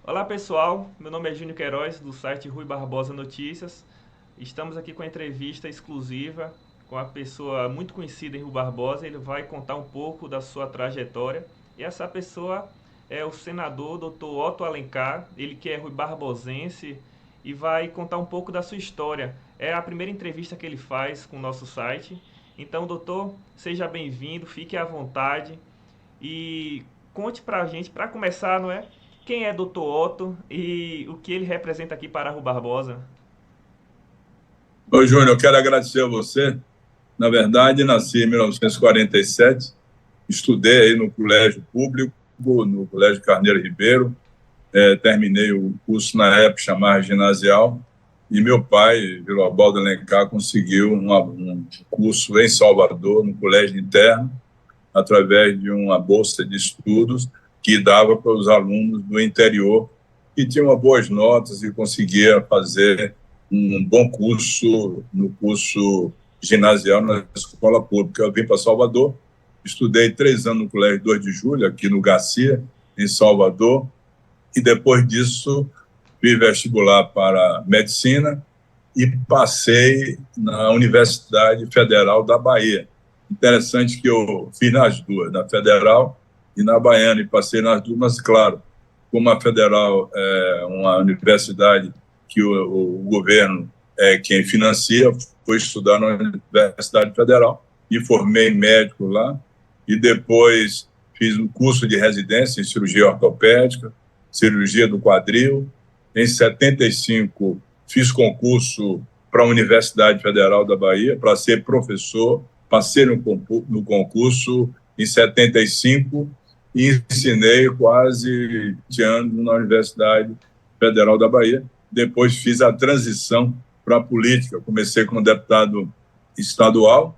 Olá pessoal, meu nome é Júnior Queiroz do site Rui Barbosa Notícias. Estamos aqui com a entrevista exclusiva com a pessoa muito conhecida em Rui Barbosa. Ele vai contar um pouco da sua trajetória. E essa pessoa é o senador Dr. Otto Alencar, ele que é Rui Barbosense e vai contar um pouco da sua história. É a primeira entrevista que ele faz com o nosso site. Então, doutor, seja bem-vindo, fique à vontade e conte pra gente, para começar, não é? Quem é Dr. Otto e o que ele representa aqui para a Rui Barbosa? Ô, Júnior, eu quero agradecer a você. Na verdade, nasci em 1947, estudei aí no colégio público, no Colégio Carneiro Ribeiro, terminei o curso na época chamado ginasial, e meu pai, Vilobaldo Alencar, conseguiu um curso em Salvador, no colégio interno, através de uma bolsa de estudos que dava para os alunos do interior que tinham boas notas e conseguia fazer um bom curso no curso ginasial na escola pública. Eu vim para Salvador, estudei 3 anos no Colégio 2 de Julho, aqui no Garcia, em Salvador, e depois disso fiz vestibular para medicina e passei na Universidade Federal da Bahia. Interessante que eu fiz nas duas, na Federal e na Baiana, e passei nas duas, mas, claro, como a Federal é uma universidade que o governo é quem financia, fui estudar na Universidade Federal e formei médico lá, e depois fiz um curso de residência em cirurgia ortopédica, cirurgia do quadril. Em 75, fiz concurso para a Universidade Federal da Bahia para ser professor, passei no concurso em 75 e ensinei quase 20 anos na Universidade Federal da Bahia. Depois fiz a transição para a política, comecei como deputado estadual,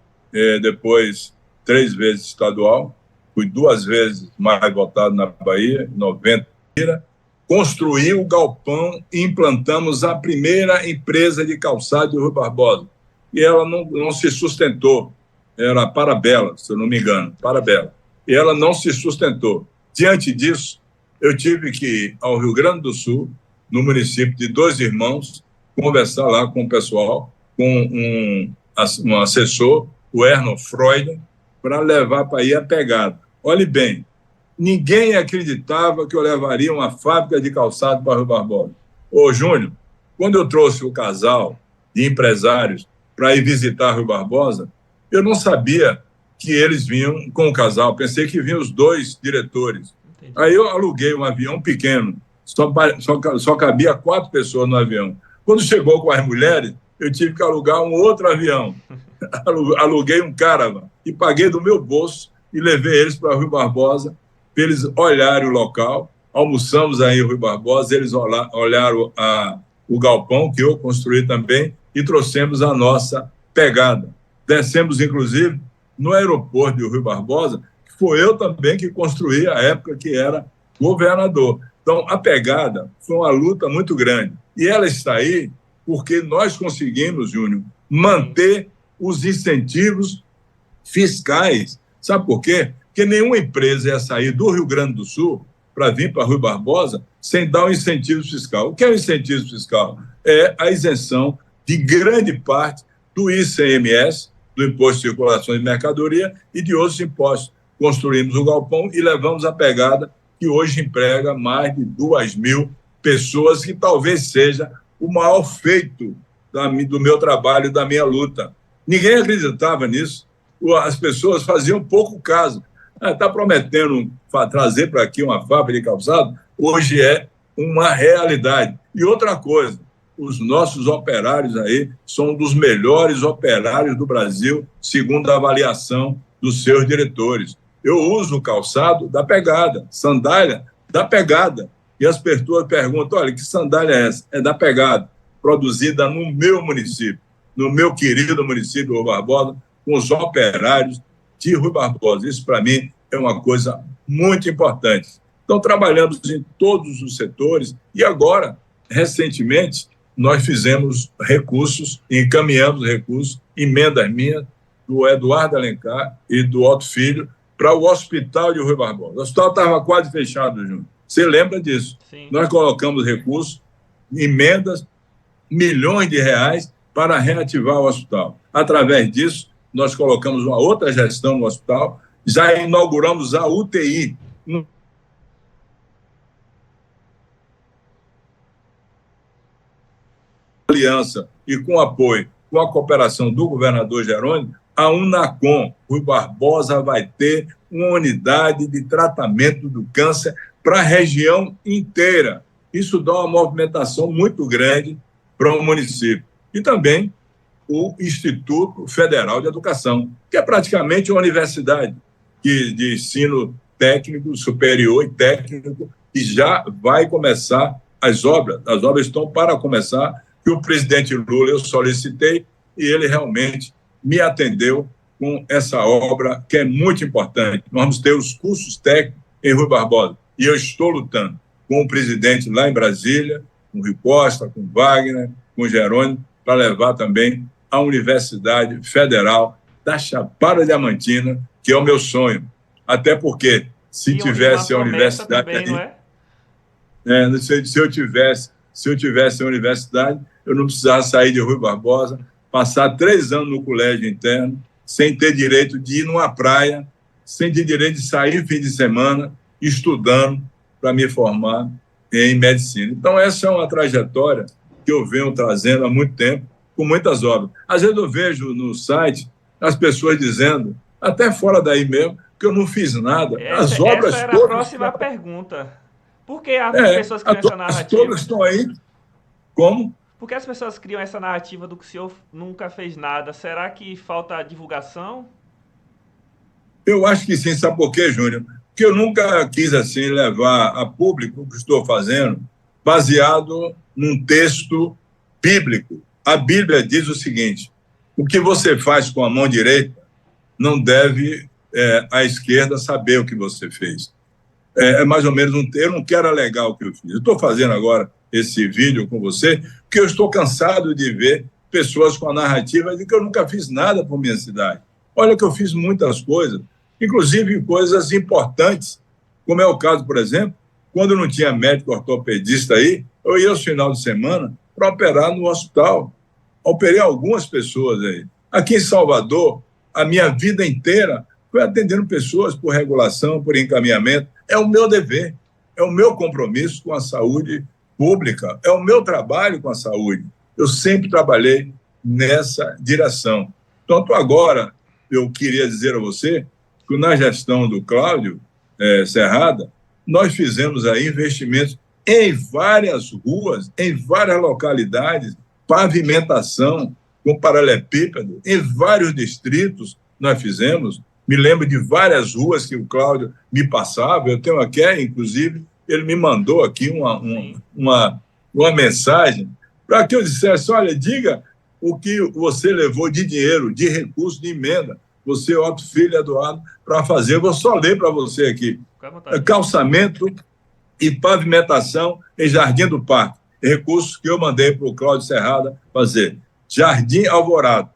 depois 3 vezes estadual, fui 2 vezes mais votado na Bahia, em 90. Construiu o galpão e implantamos a primeira empresa de calçado de Rui Barbosa. E ela não se sustentou. Era a Parabela, se eu não me engano, Parabela. E ela não se sustentou. Diante disso, eu tive que ir ao Rio Grande do Sul, no município de Dois Irmãos, conversar lá com o pessoal, com um assessor, o Erno Freud, para levar para aí a pegada. Olhe bem, ninguém acreditava que eu levaria uma fábrica de calçado para Rui Barbosa. Ô, Júnior, quando eu trouxe o casal de empresários para ir visitar Rui Barbosa, eu não sabia que eles vinham com o casal, pensei que vinham os 2 diretores. Entendi. Aí eu aluguei um avião pequeno, só cabia 4 pessoas no avião. Quando chegou com as mulheres, eu tive que alugar um outro avião. Aluguei um Caravan e paguei do meu bolso e levei eles para Rui Barbosa, para eles olharem o local. Almoçamos aí em Rui Barbosa, eles olharam o galpão que eu construí também e trouxemos a nossa pegada. Descemos, inclusive, no aeroporto de Rui Barbosa, que foi eu também que construí a época que era governador. Então, a pegada foi uma luta muito grande. E ela está aí porque nós conseguimos, Júnior, manter os incentivos fiscais. Sabe por quê? Porque nenhuma empresa ia sair do Rio Grande do Sul para vir para Rui Barbosa sem dar um incentivo fiscal. O que é o incentivo fiscal? É a isenção de grande parte do ICMS, do Imposto de Circulação de Mercadoria, e de outros impostos. Construímos o galpão e levamos a pegada, que hoje emprega mais de 2.000 pessoas, que talvez seja o maior feito do meu trabalho, da minha luta. Ninguém acreditava nisso. As pessoas faziam pouco caso. Está prometendo trazer para aqui uma fábrica de calçado? Hoje é uma realidade. E outra coisa, os nossos operários aí são dos melhores operários do Brasil, segundo a avaliação dos seus diretores. Eu uso o calçado da pegada, sandália da pegada. E as pessoas perguntam, olha, que sandália é essa? É da pegada, produzida no meu município, no meu querido município de Rui Barbosa, com os operários de Rui Barbosa. Isso, para mim, é uma coisa muito importante. Então, trabalhamos em todos os setores e agora, recentemente, nós fizemos recursos, encaminhamos recursos, emendas minhas, do Eduardo Alencar e do Otto Filho, para o hospital de Rui Barbosa. O hospital estava quase fechado, Júnior. Você lembra disso? Sim. Nós colocamos recursos, emendas, milhões de reais para reativar o hospital. Através disso, nós colocamos uma outra gestão no hospital, já inauguramos a UTI, aliança e com apoio, com a cooperação do governador Jerônimo, a Unacom, Rui Barbosa, vai ter uma unidade de tratamento do câncer para a região inteira. Isso dá uma movimentação muito grande para o município. E também o Instituto Federal de Educação, que é praticamente uma universidade de ensino técnico, superior e técnico, que já vai começar as obras. As obras estão para começar, que o presidente Lula eu solicitei e ele realmente me atendeu com essa obra que é muito importante. Nós vamos ter os cursos técnicos em Rui Barbosa e eu estou lutando com o presidente lá em Brasília, com o Rui Costa, com o Wagner, com o Jerônimo, para levar também a Universidade Federal da Chapada Diamantina, que é o meu sonho. Até porque, se tivesse a universidade também, aí, não é? Se eu tivesse a universidade, eu não precisava sair de Rui Barbosa, passar 3 anos no colégio interno, sem ter direito de ir numa praia, sem ter direito de sair fim de semana, estudando para me formar em medicina. Então, essa é uma trajetória que eu venho trazendo há muito tempo, com muitas obras. Às vezes eu vejo no site as pessoas dizendo, até fora daí mesmo, que eu não fiz nada. As obras essa era todas... a próxima pergunta. Por que as pessoas criam essa narrativa? As todas estão aí. Como? Por que as pessoas criam essa narrativa do que o senhor nunca fez nada? Será que falta divulgação? Eu acho que sim, sabe por quê, Júnior? Porque eu nunca quis, assim, levar a público o que estou fazendo baseado num texto bíblico. A Bíblia diz o seguinte, o que você faz com a mão direita não deve a esquerda saber o que você fez. É mais ou menos eu não quero alegar o que eu fiz. Eu estou fazendo agora esse vídeo com você porque eu estou cansado de ver pessoas com a narrativa de que eu nunca fiz nada por minha cidade. Olha que eu fiz muitas coisas, inclusive coisas importantes, como é o caso, por exemplo, quando não tinha médico ortopedista aí, eu ia aos final de semana para operar no hospital. Operei algumas pessoas aí. Aqui em Salvador, a minha vida inteira foi atendendo pessoas por regulação, por encaminhamento. É o meu dever, é o meu compromisso com a saúde pública, é o meu trabalho com a saúde. Eu sempre trabalhei nessa direção. Tanto agora, eu queria dizer a você que na gestão do Cláudio Serrada, nós fizemos aí investimentos em várias ruas, em várias localidades, pavimentação com paralelepípedo, em vários distritos nós fizemos. Me lembro de várias ruas que o Cláudio me passava, eu tenho aqui, inclusive, ele me mandou aqui uma mensagem para que eu dissesse, olha, diga o que você levou de dinheiro, de recurso, de emenda, você, Otto Filho Eduardo, para fazer. Eu vou só ler para você aqui. Calçamento e pavimentação em Jardim do Parque. Recursos que eu mandei para o Cláudio Serrada fazer. Jardim Alvorada,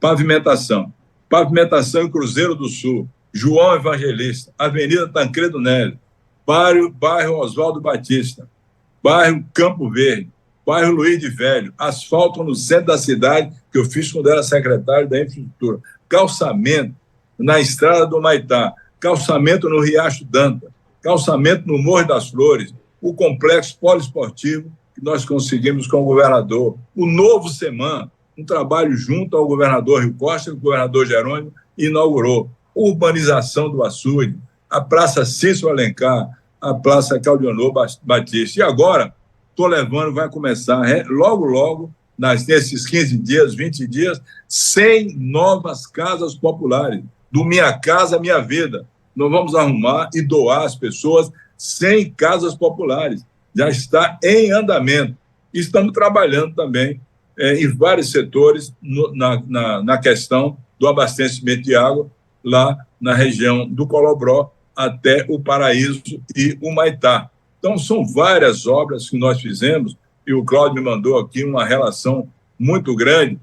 pavimentação. Pavimentação em Cruzeiro do Sul, João Evangelista, Avenida Tancredo Neves, bairro Oswaldo Batista, bairro Campo Verde, bairro Luiz de Velho, asfalto no centro da cidade, que eu fiz quando era secretário da Infraestrutura, calçamento na Estrada do Maitá, calçamento no Riacho Danta, calçamento no Morro das Flores, o complexo poliesportivo que nós conseguimos com o governador, o novo SEMAN, um trabalho junto ao governador Rui Costa e ao governador Jerônimo, inaugurou urbanização do açude, a Praça Cícero Alencar, a Praça Claudionor Batista. E agora, estou levando, vai começar logo, nesses 15 dias, 20 dias, 100 novas casas populares, do Minha Casa Minha Vida. Nós vamos arrumar e doar às pessoas 100 casas populares. Já está em andamento. Estamos trabalhando também em vários setores na questão do abastecimento de água, lá na região do Colobró até o Paraíso e o Maitá. Então, são várias obras que nós fizemos, e o Cláudio me mandou aqui uma relação muito grande,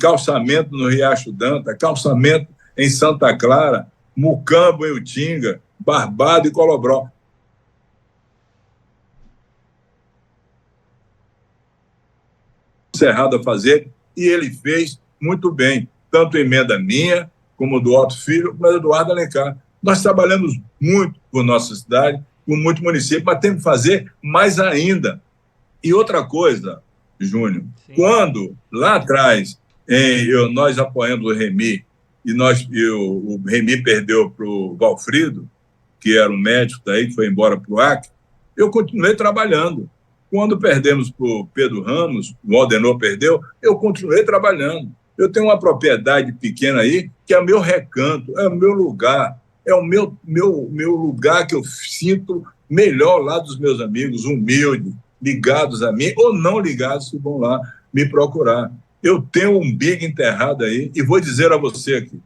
calçamento no Riacho Danta, calçamento em Santa Clara, Mucambo em Utinga, Barbado e Colobró. Serrada fazer, e ele fez muito bem, tanto emenda minha, como do Otto Filho, como do Eduardo Alencar. Nós trabalhamos muito por nossa cidade, por muito município, mas temos que fazer mais ainda. E outra coisa, Júnior, Sim. quando lá atrás nós apoiamos o Remy, o Remy perdeu para o Valfrido, que era um médico daí, que foi embora para o Acre, eu continuei trabalhando. Quando perdemos para o Pedro Ramos, o Aldenor perdeu, eu continuei trabalhando. Eu tenho uma propriedade pequena aí, que é o meu recanto, é o meu lugar, é o meu lugar que eu sinto melhor lá dos meus amigos, humildes, ligados a mim ou não ligados, que vão lá me procurar. Eu tenho um umbigo enterrado aí, e vou dizer a você aqui,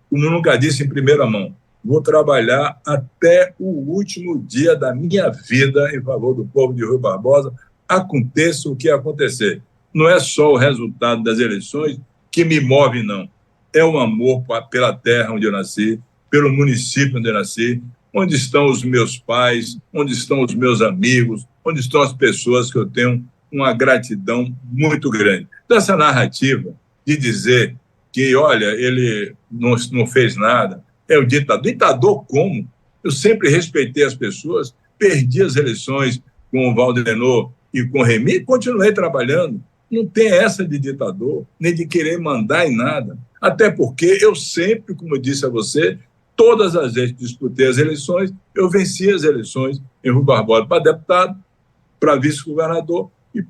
como eu nunca disse em primeira mão, vou trabalhar até o último dia da minha vida em favor do povo de Rui Barbosa, aconteça o que acontecer. Não é só o resultado das eleições que me move, não. É o amor pela terra onde eu nasci, pelo município onde eu nasci, onde estão os meus pais, onde estão os meus amigos, onde estão as pessoas que eu tenho uma gratidão muito grande. Então, essa narrativa de dizer que, olha, ele não fez nada, é o ditador. Ditador como? Eu sempre respeitei as pessoas, perdi as eleições com o Valdenor e com o Remy e continuei trabalhando. Não tem essa de ditador, nem de querer mandar em nada. Até porque eu sempre, como eu disse a você, todas as vezes que disputei as eleições, eu venci as eleições em Rui Barbosa para deputado, para vice-governador e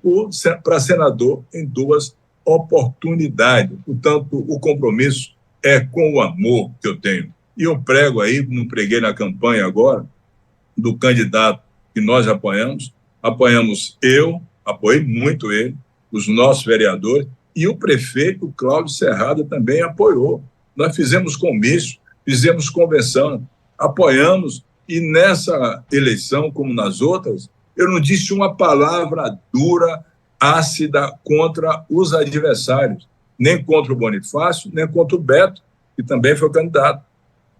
para senador em 2 oportunidades. Portanto, o compromisso é com o amor que eu tenho. E eu prego aí, como preguei na campanha agora, do candidato que nós apoiamos apoiei muito ele, os nossos vereadores, e o prefeito Cláudio Serrada também apoiou. Nós fizemos comício, fizemos convenção, apoiamos, e nessa eleição, como nas outras, eu não disse uma palavra dura, ácida contra os adversários, nem contra o Bonifácio, nem contra o Beto, que também foi candidato.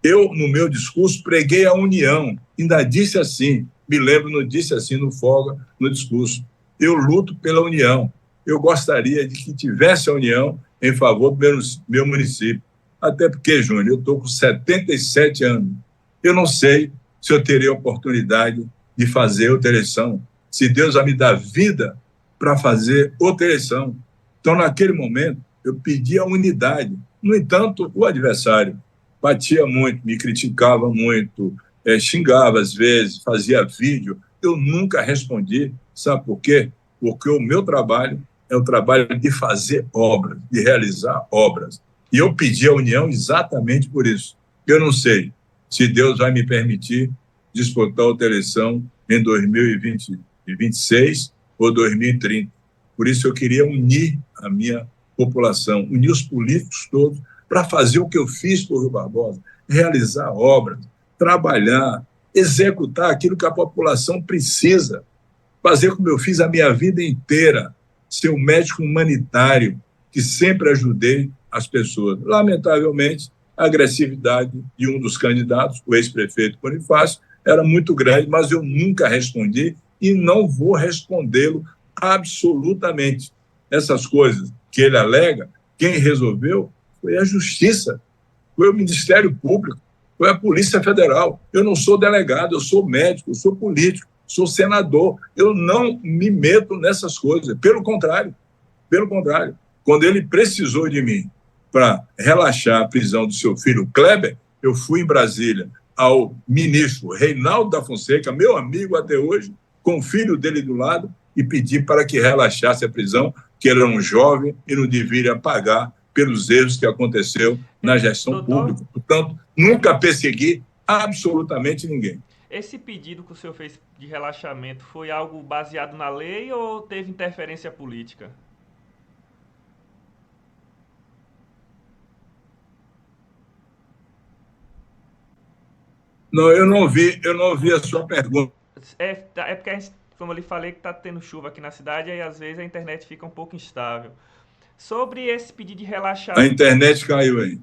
Eu, no meu discurso, preguei a união, ainda disse assim, me lembro, não disse assim no Folga, no discurso, eu luto pela união, eu gostaria de que tivesse a união em favor do meu município. Até porque, Júnior, eu estou com 77 anos, eu não sei se eu teria oportunidade de fazer outra eleição, se Deus vai me dar vida para fazer outra eleição. Então, naquele momento, eu pedi a unidade. No entanto, o adversário batia muito, me criticava muito, xingava às vezes, fazia vídeo. Eu nunca respondi. Sabe por quê? Porque o meu trabalho é o trabalho de fazer obras, de realizar obras. E eu pedi a união exatamente por isso. Eu não sei se Deus vai me permitir disputar outra eleição em 2026 ou 2030. Por isso eu queria unir a minha população, unir os políticos todos para fazer o que eu fiz por Rui Barbosa, realizar obras, trabalhar, executar aquilo que a população precisa, fazer como eu fiz a minha vida inteira, ser um médico humanitário que sempre ajudei as pessoas. Lamentavelmente, a agressividade de um dos candidatos, o ex-prefeito Bonifácio, era muito grande, mas eu nunca respondi e não vou respondê-lo absolutamente. Essas coisas que ele alega, quem resolveu foi a Justiça, foi o Ministério Público, foi a Polícia Federal. Eu não sou delegado, eu sou médico, eu sou político, sou senador. Eu não me meto nessas coisas. Pelo contrário, quando ele precisou de mim para relaxar a prisão do seu filho Kleber, eu fui em Brasília ao ministro Reinaldo da Fonseca, meu amigo até hoje, com o filho dele do lado, e pedi para que relaxasse a prisão, que ele era um jovem e não deveria pagar pelos erros que aconteceu na gestão pública. Portanto, nunca persegui absolutamente ninguém. Esse pedido que o senhor fez de relaxamento foi algo baseado na lei ou teve interferência política? Não, eu não vi a sua pergunta. É porque, como eu lhe falei, que está tendo chuva aqui na cidade e às vezes a internet fica um pouco instável. Sobre esse pedido de A relaxamento... internet caiu aí.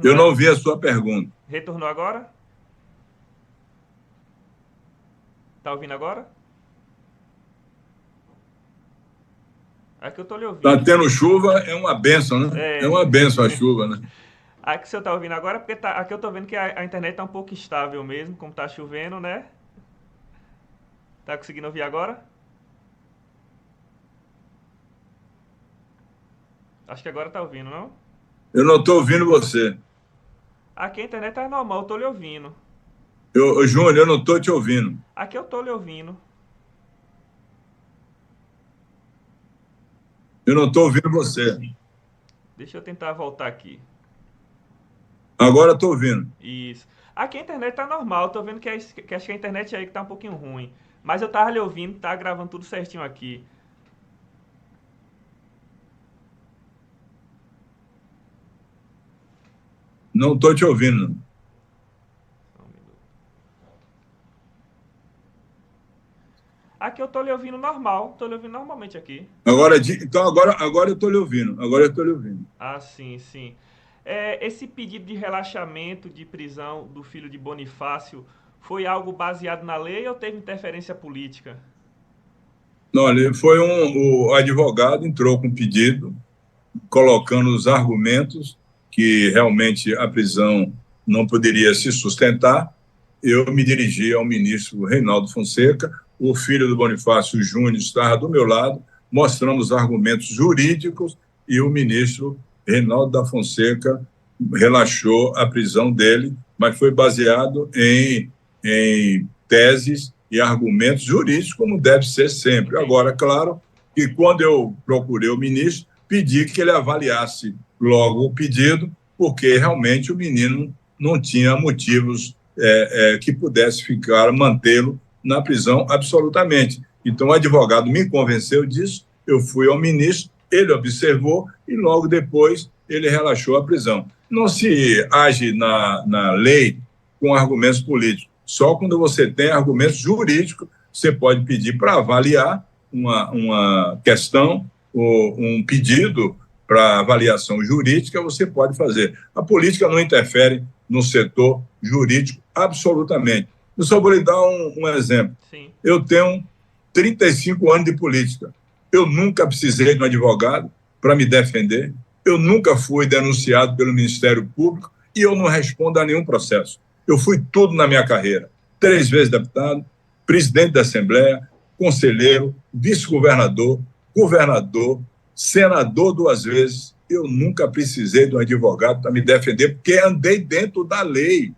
Eu não vi a sua pergunta. Retornou agora? Tá ouvindo agora? Aqui eu tô lhe Tá ouvindo. tendo chuva, é uma benção, né? É É. uma benção a chuva, né? Aqui o senhor tá ouvindo agora, porque aqui eu tô vendo que a internet tá um pouco instável mesmo, como tá chovendo, né? Tá conseguindo ouvir agora? Acho que agora tá ouvindo, não? Eu não estou ouvindo você. Aqui a internet tá normal, eu tô lhe ouvindo. Júnior, eu não estou te ouvindo. Aqui eu tô lhe ouvindo. Eu não estou ouvindo você. Deixa eu tentar voltar aqui. Agora estou ouvindo. Isso. Aqui a internet tá normal, tô vendo que acho que a internet aí que tá um pouquinho ruim. Mas eu tava lhe ouvindo, tá gravando tudo certinho aqui. Não estou te ouvindo. Só um minuto. Aqui eu tô lhe ouvindo normal, tô lhe ouvindo normalmente aqui. Então agora eu estou lhe ouvindo. Agora eu estou lhe ouvindo. Ah, sim, sim. É, esse pedido de relaxamento de prisão do filho de Bonifácio foi algo baseado na lei ou teve interferência política? Não, o advogado entrou com um pedido, colocando os argumentos que realmente a prisão não poderia se sustentar. Eu me dirigi ao ministro Reinaldo Fonseca, o filho do Bonifácio Júnior estava do meu lado, mostrando os argumentos jurídicos e o ministro Reinaldo da Fonseca relaxou a prisão dele, mas foi baseado em teses e argumentos jurídicos, como deve ser sempre. Agora, Entendi. claro que quando eu procurei o ministro, pedi que ele avaliasse logo o pedido, porque realmente o menino não tinha motivos que pudesse ficar, mantê-lo na prisão absolutamente. Então, o advogado me convenceu disso, eu fui ao ministro, ele observou e logo depois ele relaxou a prisão. Não se age na lei com argumentos políticos. Só quando você tem argumentos jurídicos, você pode pedir para avaliar uma questão ou um pedido para avaliação jurídica, você pode fazer. A política não interfere no setor jurídico absolutamente. Eu só vou lhe dar um exemplo. Sim. Eu tenho 35 anos de política. Eu nunca precisei de um advogado para me defender. Eu nunca fui denunciado pelo Ministério Público e eu não respondo a nenhum processo. Eu fui tudo na minha carreira. 3 vezes deputado, presidente da Assembleia, conselheiro, vice-governador, governador, senador 2 vezes. Eu nunca precisei de um advogado para me defender, porque andei dentro da lei.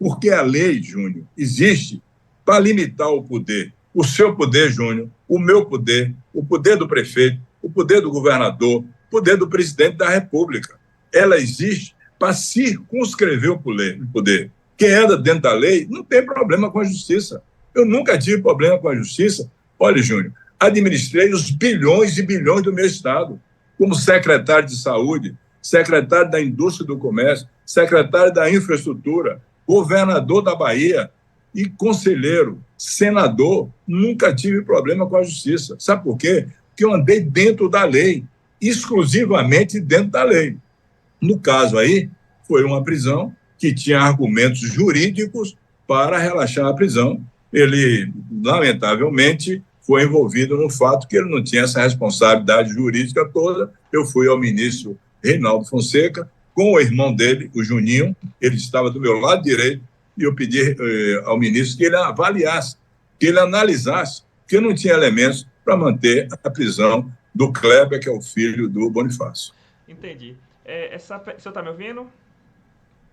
Porque a lei, Júnior, existe para limitar o poder. O seu poder, Júnior, o meu poder, o poder do prefeito, o poder do governador, o poder do presidente da República. Ela existe para circunscrever o poder. Quem anda dentro da lei não tem problema com a justiça. Eu nunca tive problema com a justiça. Olha, Júnior, administrei os bilhões e bilhões do meu Estado, como secretário de saúde, secretário da indústria e do comércio, secretário da infraestrutura, governador da Bahia e conselheiro, senador, nunca tive problema com a justiça. Sabe por quê? Porque eu andei dentro da lei, exclusivamente dentro da lei. No caso aí, foi uma prisão que tinha argumentos jurídicos para relaxar a prisão. Ele, lamentavelmente, foi envolvido no fato que ele não tinha essa responsabilidade jurídica toda. Eu fui ao ministro Reinaldo Fonseca, com o irmão dele, o Juninho, ele estava do meu lado direito, e eu pedi ao ministro que ele avaliasse, que ele analisasse, que não tinha elementos para manter a prisão do Kleber, que é o filho do Bonifácio. Entendi. O senhor tá me ouvindo?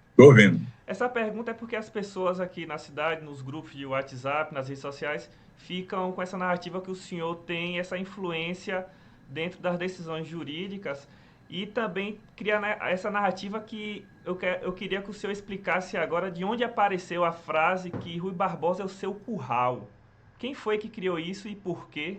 Estou ouvindo. Essa pergunta é porque as pessoas aqui na cidade, nos grupos de WhatsApp, nas redes sociais, ficam com essa narrativa que o senhor tem essa influência dentro das decisões jurídicas e também cria essa narrativa que eu queria que o senhor explicasse agora de onde apareceu a frase que Rui Barbosa é o seu curral. Quem foi que criou isso e por quê?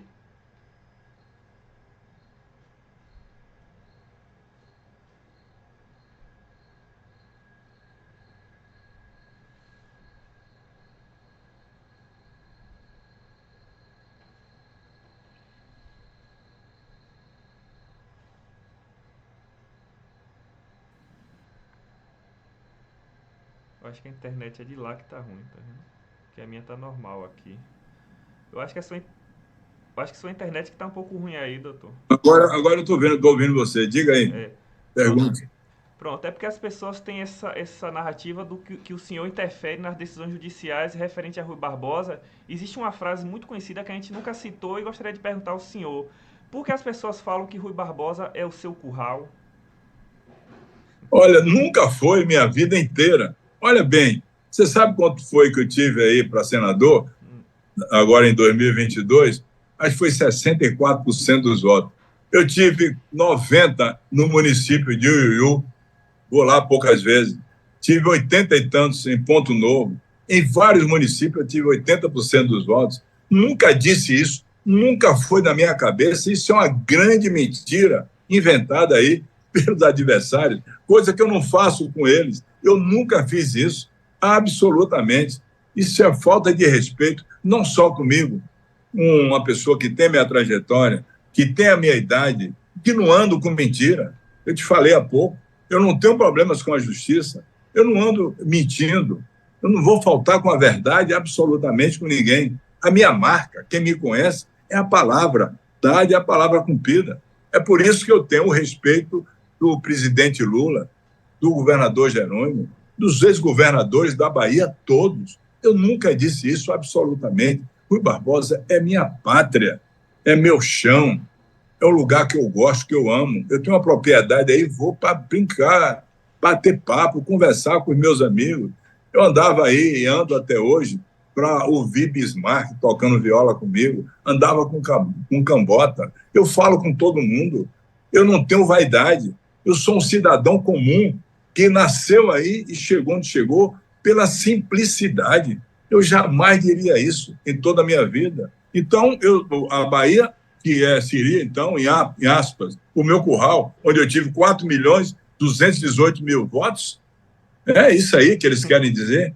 Eu acho que a internet é de lá que tá ruim, tá vendo? Que a minha tá normal aqui. Eu acho que é só Acho que sua internet que tá um pouco ruim aí, doutor. Agora eu estou ouvindo você. Diga aí. É, pronto. Pergunte. Pronto, é porque as pessoas têm essa narrativa do que o senhor interfere nas decisões judiciais referente a Rui Barbosa. Existe uma frase muito conhecida que a gente nunca citou e gostaria de perguntar ao senhor. Por que as pessoas falam que Rui Barbosa é o seu curral? Olha, nunca foi minha vida inteira. Olha bem, você sabe quanto foi que eu tive aí para senador, agora em 2022? Acho que foi 64% dos votos. Eu tive 90% no município de Uiuiu, vou lá poucas vezes. Tive 80 e tantos em Ponto Novo. Em vários municípios eu tive 80% dos votos. Nunca disse isso, nunca foi na minha cabeça. Isso é uma grande mentira inventada aí pelos adversários, coisa que eu não faço com eles. Eu nunca fiz isso, absolutamente. Isso é falta de respeito, não só comigo, uma pessoa que tem minha trajetória, que tem a minha idade, que não ando com mentira. Eu te falei há pouco, eu não tenho problemas com a justiça, eu não ando mentindo, eu não vou faltar com a verdade absolutamente com ninguém. A minha marca, quem me conhece, é a palavra dada e a palavra cumprida. É por isso que eu tenho o respeito do presidente Lula, do governador Jerônimo, dos ex-governadores da Bahia, todos. Eu nunca disse isso absolutamente. Rui Barbosa é minha pátria, é meu chão, é o lugar que eu gosto, que eu amo. Eu tenho uma propriedade aí, vou para brincar, bater papo, conversar com os meus amigos. Eu andava aí e ando até hoje para ouvir Bismarck tocando viola comigo, andava com Cambota. Eu falo com todo mundo, eu não tenho vaidade, eu sou um cidadão comum que nasceu aí e chegou onde chegou pela simplicidade. Eu jamais diria isso em toda a minha vida. Então, a Bahia, seria, então, em aspas, o meu curral, onde eu tive 4.218.000 votos, é isso aí que eles querem dizer.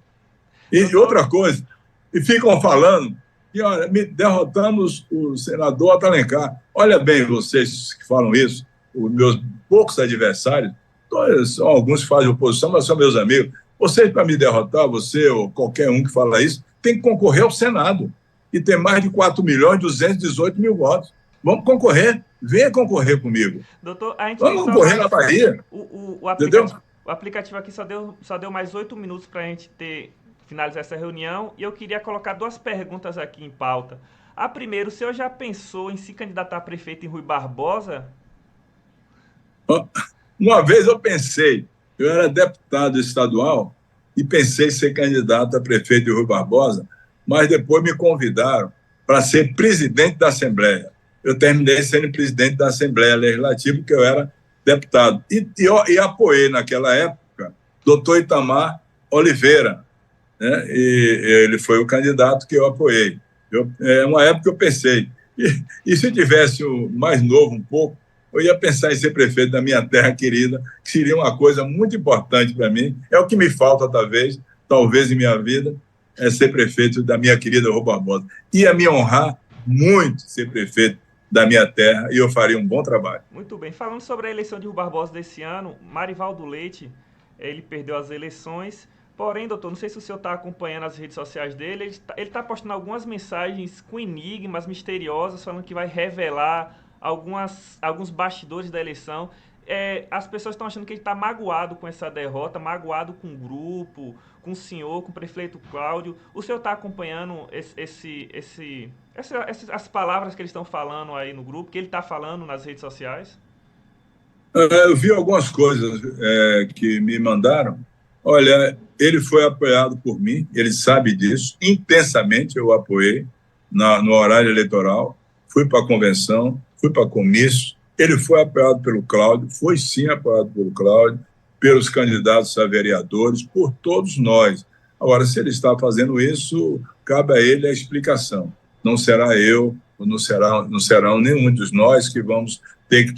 E outra coisa, e ficam falando que, olha, derrotamos o senador Alencar. Olha bem, vocês que falam isso, os meus poucos adversários, são alguns que fazem oposição, mas são meus amigos. Vocês, para me derrotar, você ou qualquer um que fala isso, tem que concorrer ao Senado. E tem mais de 4.218.000 votos. Vamos concorrer. Venha concorrer comigo. Doutor, a gente vamos concorrer na Bahia. O aplicativo aqui só deu mais 8 minutos para a gente finalizar essa reunião. E eu queria colocar 2 perguntas aqui em pauta. A primeira, o senhor já pensou em se candidatar a prefeito em Rui Barbosa? Uma vez eu pensei, eu era deputado estadual e pensei em ser candidato a prefeito de Rui Barbosa, mas depois me convidaram para ser presidente da Assembleia. Eu terminei sendo presidente da Assembleia Legislativa, porque eu era deputado. E apoiei, naquela época, doutor Itamar Oliveira, né? E ele foi o candidato que eu apoiei. Uma época eu pensei, e se tivesse mais novo um pouco, eu ia pensar em ser prefeito da minha terra querida, que seria uma coisa muito importante para mim. É o que me falta, talvez em minha vida, é ser prefeito da minha querida Rui Barbosa. Ia me honrar muito ser prefeito da minha terra e eu faria um bom trabalho. Muito bem. Falando sobre a eleição de Rui Barbosa desse ano, Marivaldo Leite, ele perdeu as eleições. Porém, doutor, não sei se o senhor está acompanhando as redes sociais dele, ele está postando algumas mensagens com enigmas misteriosas, falando que vai revelar alguns bastidores da eleição. As pessoas estão achando que ele está magoado com essa derrota, magoado com o grupo, com o senhor, com o prefeito Cláudio. O senhor está acompanhando as palavras que eles estão falando aí no grupo, que ele está falando nas redes sociais? Eu vi algumas coisas que me mandaram. Olha, ele foi apoiado por mim, ele sabe disso, intensamente eu o apoiei no horário eleitoral, fui para a convenção, fui para comício, ele foi apoiado pelo Cláudio, foi sim apoiado pelo Cláudio, pelos candidatos a vereadores, por todos nós. Agora, se ele está fazendo isso, cabe a ele a explicação. Não será eu, não serão nenhum de nós que vamos ter que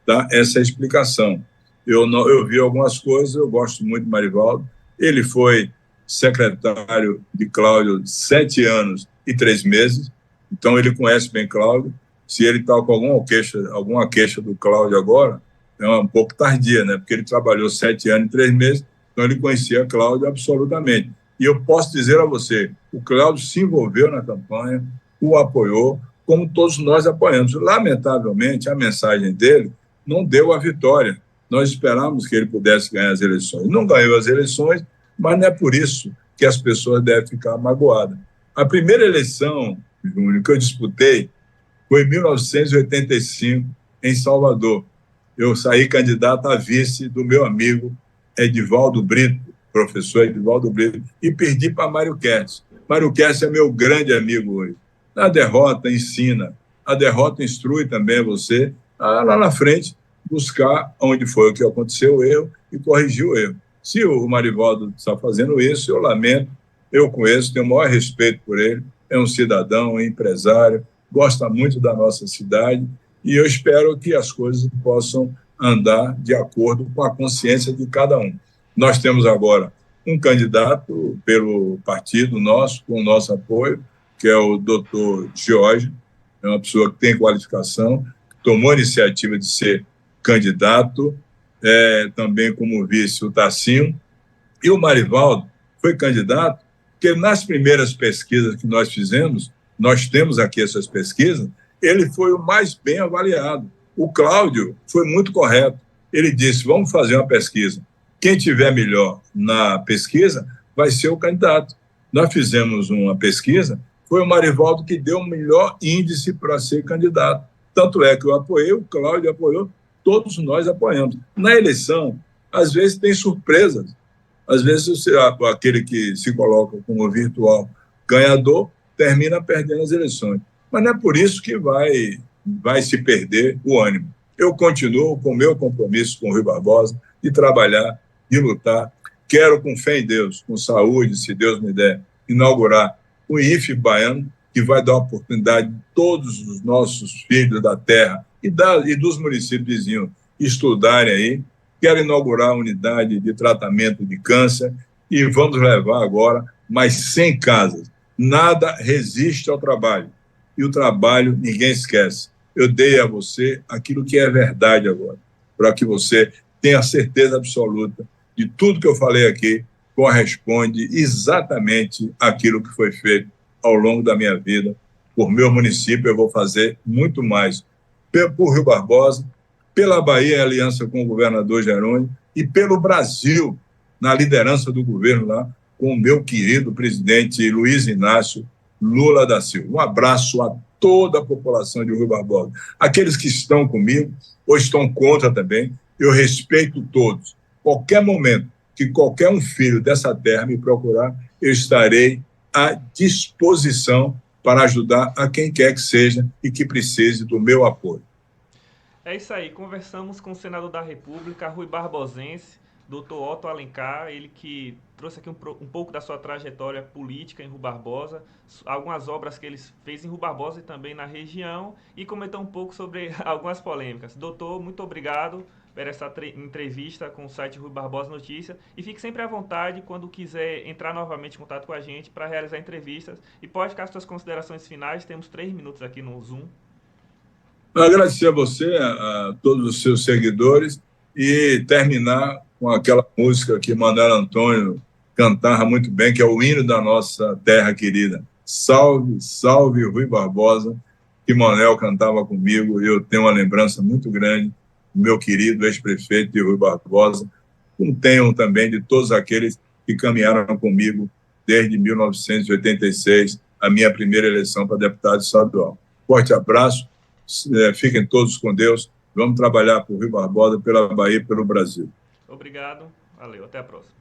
dar essa explicação. Eu vi algumas coisas, eu gosto muito de Marivaldo. Ele foi secretário de Cláudio 7 anos e 3 meses, então ele conhece bem Cláudio. Se ele está com alguma queixa do Cláudio agora, é um pouco tardia, né? Porque ele trabalhou 7 anos e 3 meses, então ele conhecia Cláudio absolutamente. E eu posso dizer a você, o Cláudio se envolveu na campanha, o apoiou, como todos nós apoiamos. Lamentavelmente, a mensagem dele não deu a vitória. Nós esperávamos que ele pudesse ganhar as eleições. Não ganhou as eleições, mas não é por isso que as pessoas devem ficar magoadas. A primeira eleição, Júnior, que eu disputei foi em 1985, em Salvador. Eu saí candidato a vice do meu amigo Edivaldo Brito, professor Edivaldo Brito, e perdi para Mário Kertz. Mário Kertz é meu grande amigo hoje. A derrota ensina, a derrota instrui também você a, lá na frente, buscar onde foi o que aconteceu o erro e corrigir o erro. Se o Marivaldo está fazendo isso, eu lamento, eu conheço, tenho o maior respeito por ele, é um cidadão, é empresário, gosta muito da nossa cidade, e eu espero que as coisas possam andar de acordo com a consciência de cada um. Nós temos agora um candidato pelo partido nosso, com o nosso apoio, que é o doutor Jorge, é uma pessoa que tem qualificação, tomou a iniciativa de ser candidato, também como vice o Tassinho, e o Marivaldo foi candidato, porque nas primeiras pesquisas que nós fizemos, nós temos aqui essas pesquisas, ele foi o mais bem avaliado. O Cláudio foi muito correto. Ele disse, vamos fazer uma pesquisa. Quem tiver melhor na pesquisa vai ser o candidato. Nós fizemos uma pesquisa, foi o Marivaldo que deu o melhor índice para ser candidato. Tanto é que eu apoiei, o Cláudio apoiou, todos nós apoiamos. Na eleição, às vezes tem surpresas. Às vezes aquele que se coloca como virtual ganhador termina perdendo as eleições. Mas não é por isso que vai se perder o ânimo. Eu continuo com o meu compromisso com o Rui Barbosa de trabalhar, de lutar. Quero, com fé em Deus, com saúde, se Deus me der, inaugurar o IFE baiano, que vai dar oportunidade de todos os nossos filhos da terra e dos municípios vizinhos estudarem aí. Quero inaugurar a unidade de tratamento de câncer e vamos levar agora mais 100 casas. Nada resiste ao trabalho. E o trabalho ninguém esquece. Eu dei a você aquilo que é verdade agora, para que você tenha certeza absoluta de tudo que eu falei aqui corresponde exatamente àquilo que foi feito ao longo da minha vida. Por meu município, eu vou fazer muito mais por Rio Barbosa, pela Bahia, em aliança com o governador Jerônimo, e pelo Brasil, na liderança do governo lá, com o meu querido presidente Luiz Inácio Lula da Silva. Um abraço a toda a população de Rio Barbosa. Aqueles que estão comigo ou estão contra também, eu respeito todos. Qualquer momento que qualquer um filho dessa terra me procurar, eu estarei à disposição para ajudar a quem quer que seja e que precise do meu apoio. É isso aí, conversamos com o senador da República, Rui Barbosense, Dr. Otto Alencar, ele que trouxe aqui um pouco da sua trajetória política em Rui Barbosa, algumas obras que ele fez em Rui Barbosa e também na região, e comentou um pouco sobre algumas polêmicas. Doutor, muito obrigado por essa entrevista com o site Rui Barbosa Notícias, e fique sempre à vontade quando quiser entrar novamente em contato com a gente para realizar entrevistas, e pode ficar as suas considerações finais, temos 3 minutos aqui no Zoom. Agradecer a você, a todos os seus seguidores, e terminar com aquela música que Manuel Antônio cantava muito bem, que é o hino da nossa terra querida. Salve, salve Rui Barbosa, que Manuel cantava comigo, e eu tenho uma lembrança muito grande do meu querido ex-prefeito de Rui Barbosa, como tenho também de todos aqueles que caminharam comigo desde 1986, a minha primeira eleição para deputado estadual. Forte abraço, fiquem todos com Deus, vamos trabalhar por Rui Barbosa, pela Bahia e pelo Brasil. Obrigado, valeu, até a próxima.